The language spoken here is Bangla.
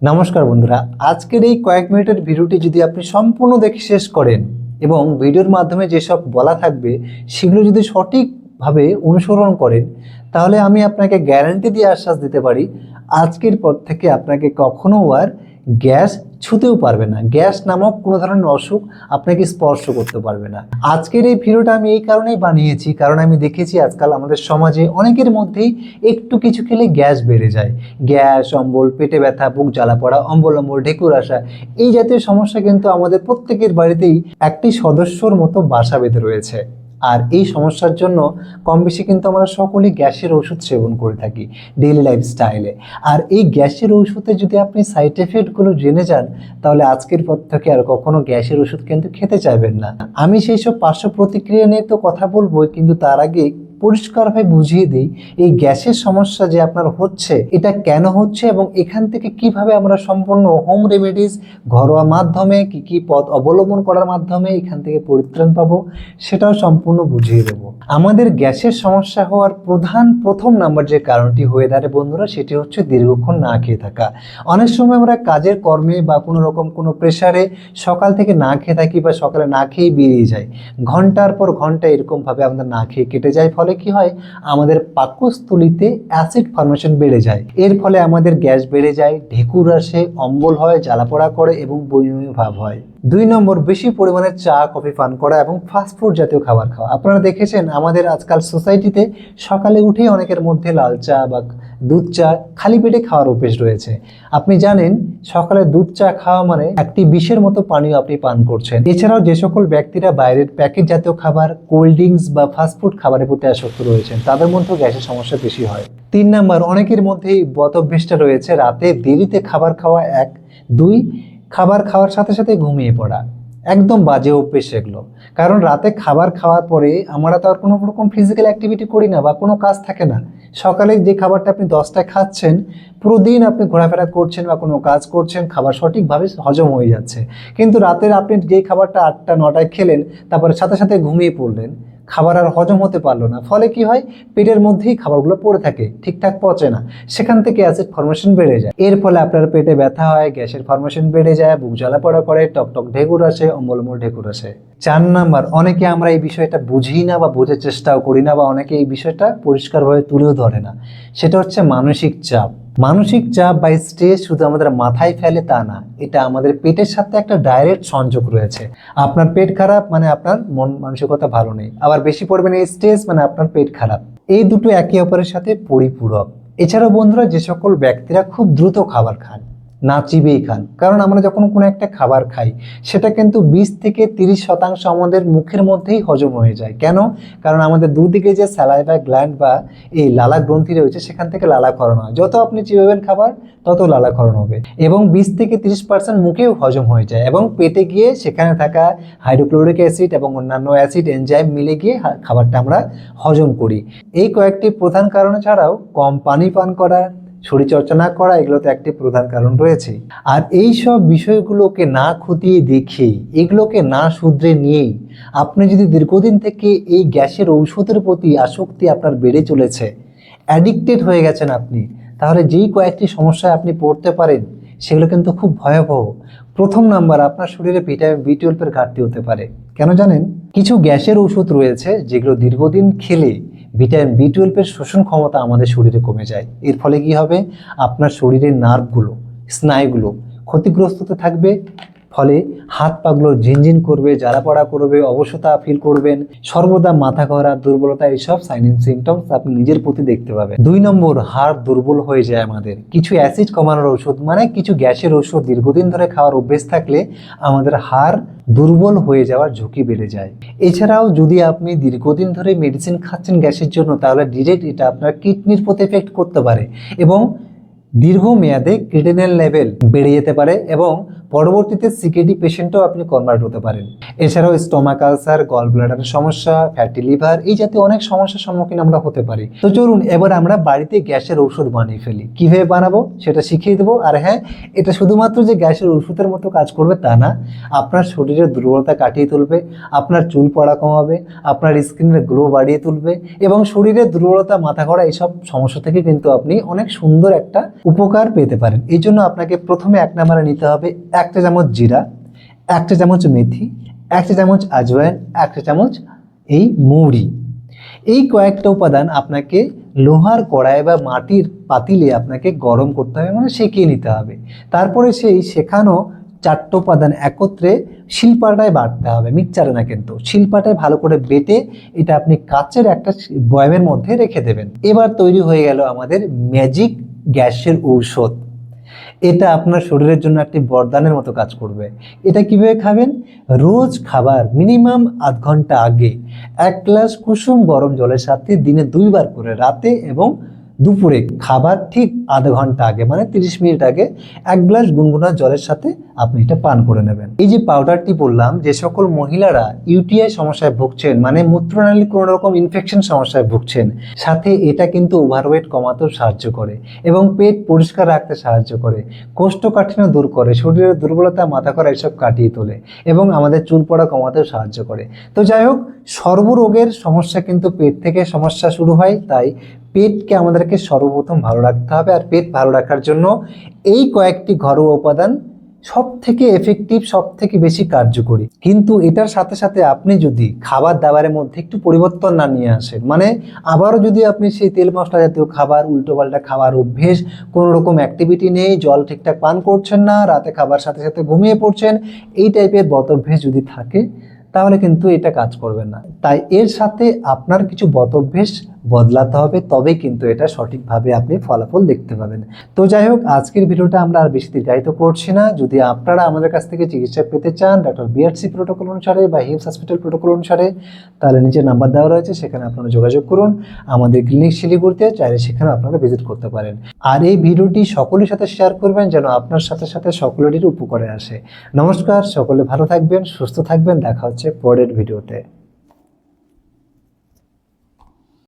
নমস্কার বন্ধুরা, আজকের এই কয়েক মিনিটের ভিডিওটি যদি আপনি সম্পূর্ণ দেখে শেষ করেন এবং ভিডিওর মাধ্যমে যেসব বলা থাকবে সেগুলো যদি সঠিকভাবে অনুসরণ করেন, তাহলে আমি আপনাকে গ্যারান্টি দিয়ে আশ্বাস দিতে পারি আজকের পর থেকে আপনাকে কখনো আর গ্যাস ছুঁতেও পারবে না। গ্যাস নামক কোনো ধরনের অসুখ আপনাকে স্পর্শ করতে পারবে না। আজকের এই ভিডিওটা আমি এই কারণেই বানিয়েছি, কারণ আমি দেখেছি আজকাল আমাদের সমাজে অনেকের মধ্যেই একটু কিছু খেলে গ্যাস বেড়ে যায়। গ্যাস, অম্বল, পেটে ব্যথা, বুক জ্বালা পড়া, অম্বল ঢেকুর আসা, এই জাতীয় সমস্যা কিন্তু আমাদের প্রত্যেকের বাড়িতেই একটি সদস্যর মতো বাসা বেঁধে রয়েছে। আর এই সমস্যার জন্য কম বেশি কিন্তু আমরা সকলেই গ্যাসের ওষুধ সেবন করে থাকি ডেইলি লাইফস্টাইলে। আর এই গ্যাসের ওষুধে যদি আপনি সাইড এফেক্টগুলো জেনে যান, তাহলে আজকের পর থেকে আর কখনো গ্যাসের ওষুধ কিন্তু খেতে চাইবেন না। আমি সেই সব পার্শ্ব প্রতিক্রিয়া নিয়ে তো কথা বলবো, কিন্তু তার আগে পরিষ্কারভাবে বুঝিয়ে দিই এই গ্যাসের সমস্যা যে আপনার হচ্ছে এটা কেন হচ্ছে এবং এখান থেকে কিভাবে আমরা সম্পূর্ণ হোম রেমেডিজ ঘরোয়া মাধ্যমে কি কি পথ অবলম্বন করার মাধ্যমে এখান থেকে পরিত্রাণ পাবো সেটাও সম্পূর্ণ বুঝিয়ে দেবো। আমাদের গ্যাসের সমস্যা হওয়ার প্রথম নাম্বার যে কারণটি হয়ে দাঁড়ায় বন্ধুরা, সেটি হচ্ছে দীর্ঘক্ষণ না খেয়ে থাকা। অনেক সময় আমরা কাজের কর্মে বা কোনো রকম কোনো প্রেশারে সকাল থেকে না খেয়ে থাকি বা সকালে না খেয়েই বেরিয়ে যাই, ঘন্টার পর ঘন্টা এরকমভাবে আমরা না খেয়ে কেটে যায়। ফলে কি হয়, আমাদের পাকস্থলীতে অ্যাসিড ফর্মেশন বেড়ে যায়। এর ফলে আমাদের গ্যাস বেড়ে যায়, ঢেকুর আসে, অম্বল হয়, জ্বালাপোড়া করে এবং বমি বমি ভাব হয়। 2 নম্বর, বেশি পরিমাণে চা কফি পান করা এবং ফাস্টফুড জাতীয় খাবার খাওয়া। আপনারা দেখেছেন আমাদের আজকাল সোসাইটিতে সকালে উঠেই অনেকের মধ্যে লাল চা বা দুধ চা খালি পেটে খাওয়ার অভ্যেস রয়েছে। আপনি জানেন সকালে দুধ চা খাওয়া মানে একটি বিষের মতো পানীয় আপনি পান করছেন। এছাড়াও যে সকল ব্যক্তিরা বাইরের প্যাকেট জাতীয় খাবার, কোল্ড ড্রিঙ্কস বা ফাস্টফুড খাবারের প্রতি আসক্ত রয়েছেন, তাদের মধ্যেও গ্যাসের সমস্যা বেশি হয়। 3 নম্বর, অনেকের মধ্যেই বদ অভ্যেসটা রয়েছে রাতে দেরিতে খাবার খাওয়া। 1, 2, খাবার খাওয়ার সাথে সাথে ঘুমিয়ে পড়া। একদম বাজে অভ্যেস এগুলো। কারণ রাতে খাবার খাওয়ার পরে আমরা তো আর কোনো রকম ফিজিক্যাল অ্যাক্টিভিটি করি না বা কোনো কাজ থাকে না। সকালে যে খাবারটা আপনি 10টায় খাচ্ছেন, পুরো দিন আপনি ঘোরাফেরা করছেন বা কোনো কাজ করছেন, খাবার সঠিকভাবে হজম হয়ে যাচ্ছে। কিন্তু রাতের আপনি যেই খাবারটা 8টা 9টায় খেলেন, তারপরে সাথে সাথে ঘুমিয়ে পড়লেন, খাবার আর হজম হতে পারলো না। ফলে কি হয়, পেটের মধ্যেই খাবারগুলো পড়ে থাকে, ঠিকঠাক পচে না, সেখান থেকে অ্যাসিড ফর্মেশন বেড়ে যায়। এর ফলে আপনার পেটে ব্যথা হয়, গ্যাসের ফর্মেশন বেড়ে যায়, বুক জ্বালাপোড়া করে, টকটক ঢেকুর আসে, অম্বল ঢেকুর আসে। 4 নাম্বার, অনেকে আমরা এই বিষয়টা বুঝি না বা বোঝার চেষ্টাও করি না বা অনেকে এই বিষয়টা পরিষ্কারভাবে তুলেও ধরে না, সেটা হচ্ছে মানসিক চাপ। মানসিক চাপ বা স্ট্রেস শুধু আমাদের মাথায় ফেলে তা না, এটা আমাদের পেটের সাথে একটা ডাইরেক্ট সংযোগ রয়েছে। আপনার পেট খারাপ মানে আপনার মন মানসিকতা ভালো নেই, আবার বেশি পরিমাণে স্ট্রেস মানে আপনার পেট খারাপ। এই দুটো একে অপরের সাথে পরিপূরক। এছাড়াও বন্ধুরা, যে সকল ব্যক্তিরা খুব দ্রুত খাবার খান, না চিবিয়েই খান, কারণ আমরা যখন কোনো একটা খাবার খাই সেটা কিন্তু 20 থেকে 30% আমাদের মুখের মধ্যেই হজম হয়ে যায়। কেন? কারণ আমাদের দুদিকে যে স্যালাইভা গ্ল্যান্ড বা এই লালা গ্রন্থি রয়েছে, সেখান থেকে লালাক্ষরণ হয়। যত আপনি চিবাবেন খাবার তত লালাক্ষরণ হবে এবং 20 থেকে 30% মুখেও হজম হয়ে যায় এবং পেটে গিয়ে সেখানে থাকা হাইড্রোক্লোরিক অ্যাসিড এবং অন্যান্য অ্যাসিড এনজাইম মিলে গিয়ে খাবারটা আমরা হজম করি। এই কয়েকটি প্রধান কারণ ছাড়াও কম পানি পান করা, শরীরচর্চা না করা, এগুলো তো একটি প্রধান কারণ রয়েছে। আর এই সব বিষয়গুলোকে না খতিয়ে দেখেই, এগুলোকে না শুধরে নিয়েই আপনি যদি দীর্ঘদিন থেকে এই গ্যাসের ঔষধের প্রতি আসক্তি আপনার বেড়ে চলেছে, অ্যাডিক্টেড হয়ে গেছেন আপনি, তাহলে যেই কয়েকটি সমস্যায় আপনি পড়তে পারেন সেগুলো কিন্তু খুব ভয়াবহ। প্রথম নাম্বার, আপনার শরীরে ভিটামিন B12 ঘাটতি হতে পারে। কেন জানেন? কিছু গ্যাসের ওষুধ রয়েছে যেগুলো দীর্ঘদিন খেলে ভিটামিন B12 শোষণ ক্ষমতা আমাদের শরীরে কমে যায়। এর ফলে কি হবে, আপনার শরীরের নার্ভগুলো, স্নায়ুগুলো ক্ষতিগ্রস্ত থাকবে। ফলে হাত পাগুলো ঝিনঝিন করবে, জ্বালাপড়া করবে, অবসতা ফিল করবেন, সর্বদা মাথা ঘোরা, দুর্বলতা, এইসব সাইন এন্ড সিমটমস আপনি নিজের প্রতি দেখতে পাবেন। 2 নম্বর, হাড় দুর্বল হয়ে যায় আমাদের। কিছু অ্যাসিড কমানোর ওষুধ মানে কিছু গ্যাসের ওষুধ দীর্ঘদিন ধরে খাওয়ার অভ্যেস থাকলে আমাদের হাড় দুর্বল হয়ে যাওয়ার ঝুঁকি বেড়ে যায়। এছাড়াও যদি আপনি দীর্ঘদিন ধরে মেডিসিন খাচ্ছেন গ্যাসের জন্য, তাহলে ডিরেক্ট এটা আপনার কিডনির প্রতি এফেক্ট করতে পারে এবং দীর্ঘমেয়াদে ক্রিটিনাল লেভেল বেড়ে যেতে পারে এবং পরবর্তীতে সিকেডি পেশেন্টও আপনি কনভার্ট হতে পারেন। এছাড়াও স্টোমাক আলসার, গল ব্লাডারের সমস্যা, ফ্যাটি লিভার, এই জাতীয় অনেক সমস্যার সম্মুখীন আমরা হতে পারি। তো চলুন এবার আমরা বাড়িতে গ্যাসের ঔষধ বানিয়ে ফেলি। কিভাবে বানাবো সেটা শিখিয়ে দেবো। আর হ্যাঁ, এটা শুধুমাত্র যে গ্যাসের ওষুধের মতো কাজ করবে তা না, আপনার শরীরের দুর্বলতা কাটিয়ে তুলবে, আপনার চুল পড়া কমাবে, আপনার স্কিনের গ্লো বাড়িয়ে তুলবে এবং শরীরের দুর্বলতা, মাথা ঘোরা এইসব সমস্যা থেকে কিন্তু আপনি অনেক সুন্দর একটা উপকার পেতে পারেন। এই জন্য আপনাকে প্রথমে 1 নম্বরে নিতে হবে 1 চা চামচ জিরা, 1 চা চামচ মেথি, 1 চা চামচ আজওয়াইন, 1 চা চামচ এই মৌরি। এই কয়েকটা উপাদান আপনাকে লোহার কড়াই বা মাটির পাতিলে আপনাকে গরম করতে হবে, মানে সেঁকে নিতে হবে। তারপরে সেই শেখানো 4টা উপাদান একত্রে শিলপাটায় বাটতে হবে, মিক্সচারে না, কিন্তু শিলপাটায় ভালো করে বেটে এটা আপনি কাচের একটা বয়ামের মধ্যে রেখে দেবেন। এবার তৈরি হয়ে গেল আমাদের ম্যাজিক গ্যাসের ঔষধ। এটা আপনার শরীরের জন্য একটি বরদানের মতো কাজ করবে। এটা কিভাবে খাবেন? রোজ খাবার মিনিমাম আধ ঘন্টা আগে 1 গ্লাস কুসুম গরম জলের সাথে দিনে 2 বার করে, রাতে এবং দুপুরে খাবার ঠিক আধা ঘন্টা আগে, মানে 30 মিনিট আগে 1 গ্লাস গুনগুনা জলের সাথে আপনি এটা পান করে নেবেন। এই যে পাউডারটি বললাম, যে সকল মহিলারা ইউটিআই সমস্যায় ভুগছেন, মানে মূত্রনালীর কোনো রকম ইনফেকশন সমস্যায় ভুগছেন, সাথে এটা কিন্তু ওভারওয়েট কমাতেও সাহায্য করে এবং পেট পরিষ্কার রাখতে সাহায্য করে, কোষ্ঠকাঠিন্য দূর করে, শরীরের দুর্বলতা, মাথা করা এসব কাটিয়ে তোলে এবং আমাদের চুল পড়া কমাতেও সাহায্য করে। তো যাই হোক, সর্বরোগের সমস্যা কিন্তু পেট থেকে সমস্যা শুরু হয়। তাই পেটকে আমাদেরকে সর্বপ্রথম ভালো রাখতে হবে। আর পেট ভালো রাখার জন্য এই কয়েকটি ঘরোয়া উপাদান সব থেকে এফেক্টিভ, সব থেকে বেশি কার্যকরী। কিন্তু এটার সাথে সাথে আপনি যদি খাবার দাবারের মধ্যে একটু পরিবর্তন না নিয়ে আসেন, মানে আবারও যদি আপনি সেই তেল মশলা জাতীয় খাবার, উল্টোপাল্টা খাবার অভ্যেস, কোনো রকম অ্যাক্টিভিটি নেই, জল ঠিকঠাক পান করছেন না, রাতে খাবার সাথে সাথে ঘুমিয়ে পড়ছেন, এই টাইপের বদ অভ্যেস যদি থাকে, তাহলে কিন্তু এটা কাজ করবে না। তাই এর সাথে আপনার কিছু বদ অভ্যেস বদলাতে হবে, তবেই কিন্তু এটা সঠিকভাবে আপনি ফলাফল দেখতে পাবেন। তো যাই হোক, আজকের ভিডিওটা আমরা আর বেশি দীর্ঘায়িত করছি না। যদি আপনারা আমাদের কাছ থেকে চিকিৎসা পেতে চান ডক্টর বিআরসি প্রোটোকল অনুসারে বা হিপস হসপিটাল প্রোটোকল অনুসারে, তাহলে নিচে নাম্বার দেওয়া রয়েছে, সেখানে আপনারা যোগাযোগ করুন। আমাদের ক্লিনিক শিলিগুড়িতে, চাইলে সেখানে আপনারা ভিজিট করতে পারেন। আর এই ভিডিওটি সকলের সাথে শেয়ার করবেন, যেন আপনার সাথে সাথে সকলেরই উপকারে আসে। নমস্কার, সকলে ভালো থাকবেন, সুস্থ থাকবেন। দেখা হচ্ছে পরের ভিডিওতে।